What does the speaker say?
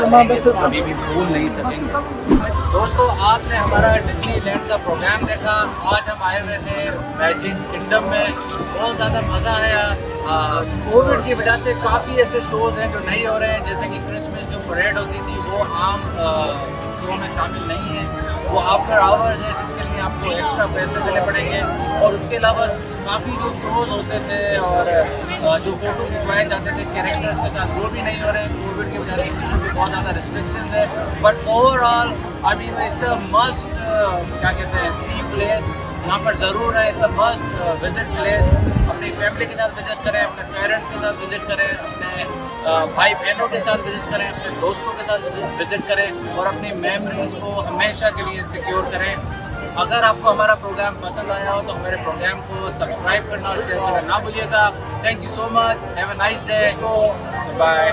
कभी भी भूल नहीं सकेंगे। दोस्तों, आपने हमारा डिज्नीलैंड का प्रोग्राम देखा। आज हम आए हुए थे मैजिक किंगडम में, बहुत ज़्यादा मज़ा आया। कोविड की वजह से काफ़ी ऐसे शोज़ हैं जो नहीं हो रहे हैं, जैसे कि क्रिसमस जो परेड होती थी वो आम शो में शामिल नहीं है, वो आफ्टर आवर्स है जिसके लिए आपको एक्स्ट्रा पैसे देने पड़ेंगे। और उसके अलावा काफ़ी जो शोज़ होते थे और जो फोटो खिंचवाए जाते थे कैरेक्टर्स के साथ, वो भी नहीं हो रहे हैं कोविड की वजह से, उसमें भी बहुत ज़्यादा रिस्ट्रिक्शन है। But overall I mean it's a must क्या कहते हैं सी प्लेस, यहाँ पर ज़रूर है, it's a must visit place. अपनी फैमिली के साथ विजिट करें, अपने पेरेंट्स के साथ विजिट करें, अपने भाई बहनों के साथ विजिट करें, अपने दोस्तों के साथ विजिट करें और अपनी मेमोरीज को हमेशा के लिए सिक्योर करें। अगर आपको हमारा प्रोग्राम पसंद आया हो तो हमारे प्रोग्राम को सब्सक्राइब करना और शेयर करना ना भूलिएगा। Thank you so much, have a nice day, bye.